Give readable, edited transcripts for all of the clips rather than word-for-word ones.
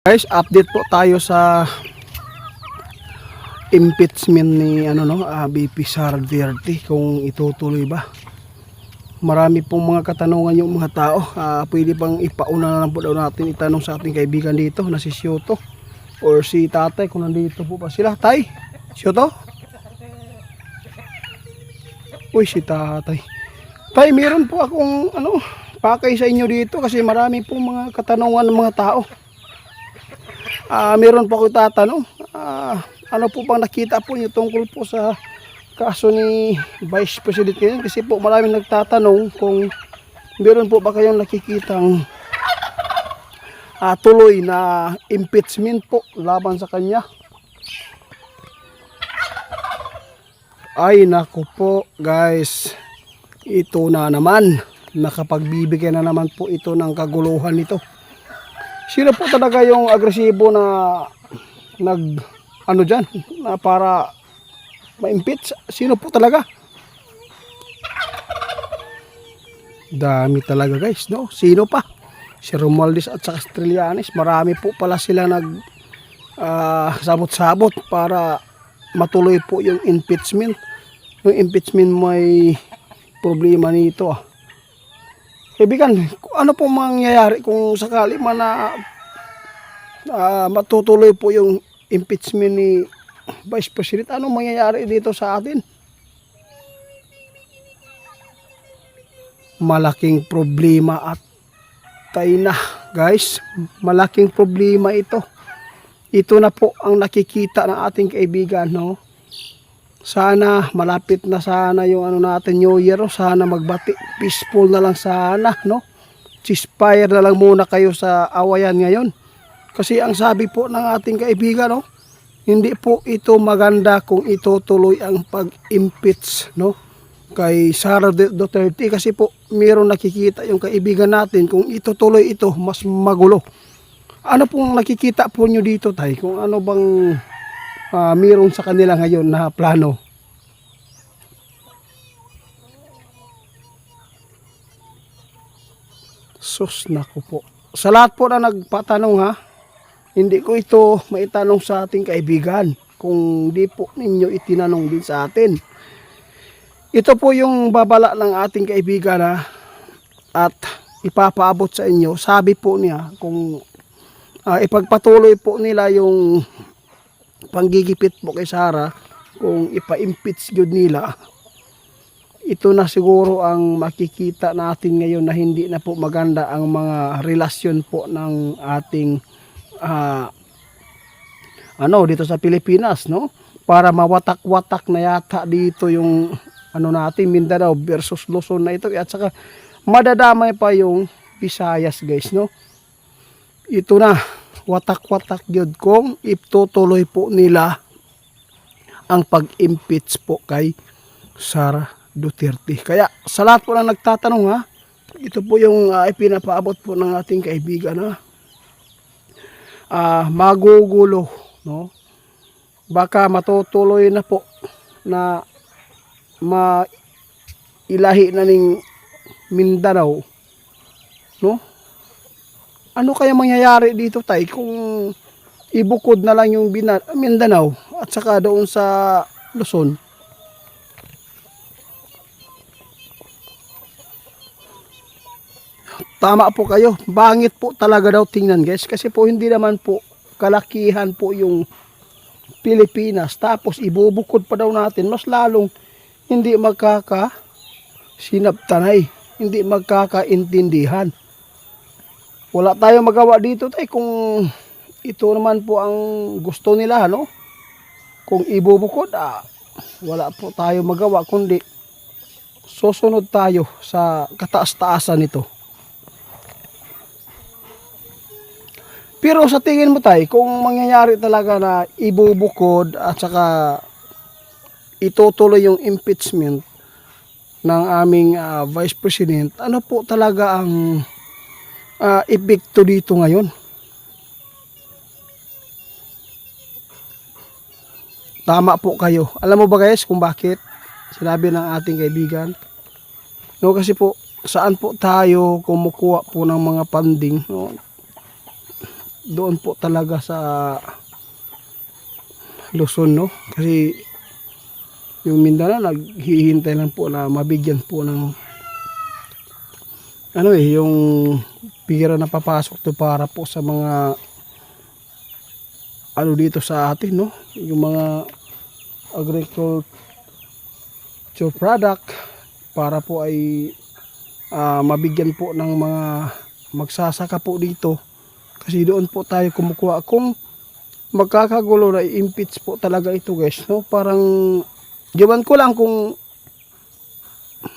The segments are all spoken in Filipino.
Guys, update po tayo sa impeachment ni BP Sara Duterte, kung itutuloy ba. Marami pong mga katanungan yung mga tao. Pwede pang ipauna na lang po daw natin itanong sa ating kaibigan dito na si Syoto or si Tatay, kung nandito po pa sila. Tay, Syoto? Uy, si Tatay. Tay, meron po akong pakay sa inyo dito kasi marami pong mga katanungan ng mga tao. Meron po ako tatanong, ano po bang nakita po niyo tungkol po sa kaso ni Vice President ngayon? Kasi po maraming nagtatanong kung meron po ba kayong nakikitang tuloy na impeachment po laban sa kanya. Ay naku po guys, ito na naman, nakapagbibigay na naman po ito ng kaguluhan nito. Sino po talaga yung agresibo na dyan, na para ma-impeach? Sino po talaga? Dami talaga guys, no? Sino pa? Si Romualdez at saka Trillanes. Marami po pala sila sabot-sabot para matuloy po yung impeachment. Yung impeachment may problema nito Kaibigan, ano pong mangyayari kung sakali man na matutuloy po yung impeachment ni Vice President? Anong mangyayari dito sa atin? Malaking problema at tayo na guys. Malaking problema ito. Ito na po ang nakikita ng ating kaibigan, no? Sana malapit na sana yung natin New Year, sana magbati peaceful na lang sana, no? Ceasefire na lang muna kayo sa awayan ngayon. Kasi ang sabi po ng ating kaibigan, no, hindi po ito maganda kung itutuloy ang pag-impeach, no, kay Sara Duterte, kasi po mayroong nakikita yung kaibigan natin, kung itutuloy ito mas magulo. Ano pong nakikita po nyo dito, Tay? Kung ano bang mayroon sa kanila ngayon na plano? Sus, naku po. Sa lahat po na nagpatanong hindi ko ito maitanong sa ating kaibigan kung di po ninyo itinanong din sa atin. Ito po yung babala ng ating kaibigan at ipapaabot sa inyo. Sabi po niya kung ipagpatuloy po nila yung panggigipit po kay Sara, kung ipa-impeach yun nila, ito na siguro ang makikita natin ngayon na hindi na po maganda ang mga relasyon po ng ating dito sa Pilipinas, no? Para mawatak-watak na yata dito yung natin Mindanao versus Luzon na ito, at saka madadamay pa yung Visayas guys, no? Ito na watak-watak yun kung itutuloy po nila ang pag-impeach po kay Sara Duterte. Kaya sa lahat po na nagtatanong ito po yung ipinapaabot po ng ating kaibigan magugulo, no? Baka matutuloy na po na mailahi na ning Mindanao, no? Ano kaya mangyayari dito, Tay, kung ibukod na lang yung Mindanao at saka doon sa Luzon? Tama po kayo. Bangit po talaga daw tingnan guys. Kasi po hindi naman po kalakihan po yung Pilipinas. Tapos ibubukod pa daw natin. Mas lalong hindi magkakasinabtanay. Hindi magkakaintindihan. Wala tayong magawa dito, Tay, kung ito naman po ang gusto nila, no? Kung ibubukod, wala po tayong magawa kundi susunod tayo sa kataas-taasan nito. Pero sa tingin mo, Tay, kung mangyayari talaga na ibubukod at saka itutuloy yung impeachment ng aming Vice President, ano po talaga ang epekto dito ngayon? Tama po kayo. Alam mo ba guys kung bakit? Sinabi ng ating kaibigan, no, kasi po saan po tayo kumukuha po ng mga funding, no? doon po talaga sa Luzon, no? Kasi yung Mindanao naghihintay lang po na mabigyan po ng yung pira na papasok to para po sa mga dito sa atin, no? Yung mga agriculture product para po ay mabigyan po ng mga magsasaka po dito, kasi doon po tayo kumukuha. Kung magkakagulo na i-impeach po talaga ito, guys, no? Parang diwan ko lang kung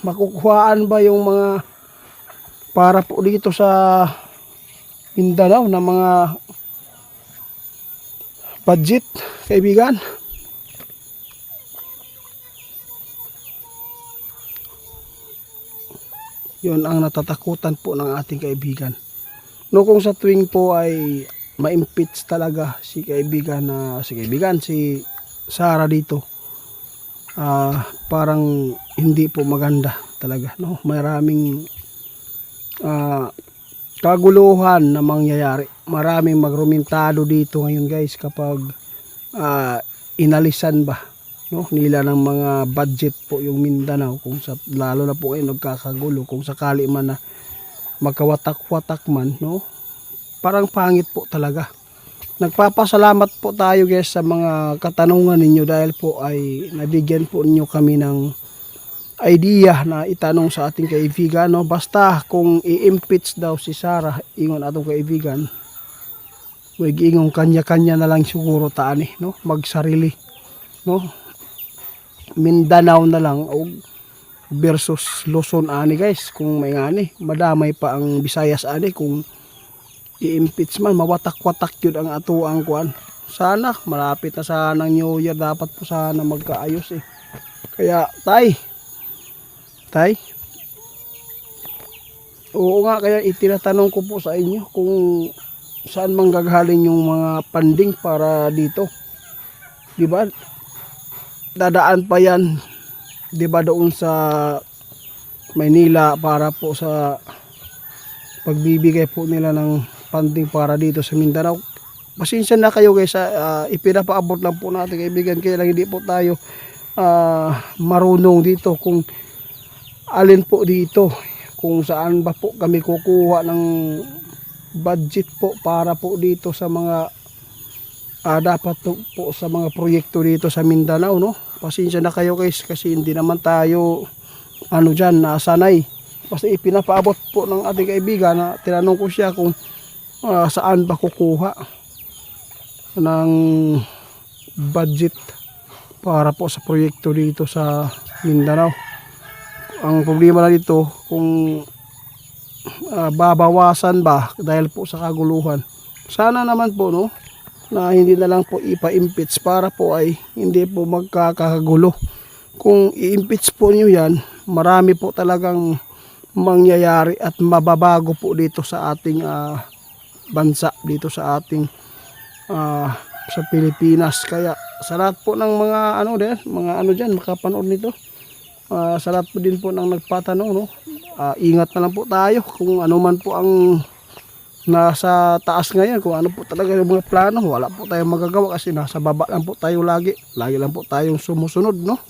makukuhaan ba yung mga para po dito sa Mindanao na mga budget, kaibigan. Yun ang natatakutan po ng ating kaibigan. No, kung sa tuwing po ay ma-impeach talaga si Sara dito, parang hindi po maganda talaga, no? Maraming kaguluhan na mangyayari. Maraming magrumentado dito ngayon, guys, kapag inalisan ba, no, nila ng mga budget po yung Mindanao, kung lalo na po kayo nagkakagulo, kung sakali man na magkawatak-watak man, no, parang pangit po talaga. Nagpapasalamat po tayo, guys, sa mga katanungan ninyo, dahil po ay nabigyan po ninyo kami ng idea na itanong sa ating kaibigan, no? Basta kung i-impeach daw si Sara, ingon atong kaibigan, wag ingong kanya-kanya na lang siguro taani, no? Magsarili, no? Mindanao na lang o versus Luzon ani, guys. Kung may ani, madamay pa ang Visayas ani. Kung i-impeach man, mawatak-watak yun ang atuang kuan. Sana malapit na sana ng New Year, dapat po sana magkaayos Kaya tay, oo nga, kaya itinatanong ko po sa inyo kung saan manggagaling yung mga funding para dito. Di ba? Dadaan pa yan, di ba, doon sa Maynila para po sa pagbibigay po nila ng funding para dito sa Mindanao. Pasensya na kayo, guys, ipinapaabot lang po natin, kaibigan, kaya lang hindi po tayo marunong dito kung alin po dito, kung saan ba po kami kukuha ng budget po para po dito sa mga dapat po sa mga proyekto dito sa Mindanao, no? Pasensya na kayo, guys, kasi hindi naman tayo dyan nasanay. Basta ipinapaabot po ng ating kaibigan na tinanong ko siya kung saan ba kukuha ng budget para po sa proyekto dito sa Mindanao. Ang problema na dito kung babawasan ba dahil po sa kaguluhan. Sana naman po, no, na hindi na lang po ipa-impeach para po ay hindi po magkakagulo. Kung i-impeach po nyo yan, marami po talagang mangyayari at mababago po dito sa ating bansa, dito sa ating sa Pilipinas. Kaya sa lahat po ng mga dyan makapanood nito, sa lahat po din po ng nagpatanong, no, ingat na lang po tayo kung ano man po ang nasa taas ngayon, kung ano po talaga yung mga plano, wala po tayong magagawa kasi nasa baba lang po tayo lagi lang po tayong sumusunod, no.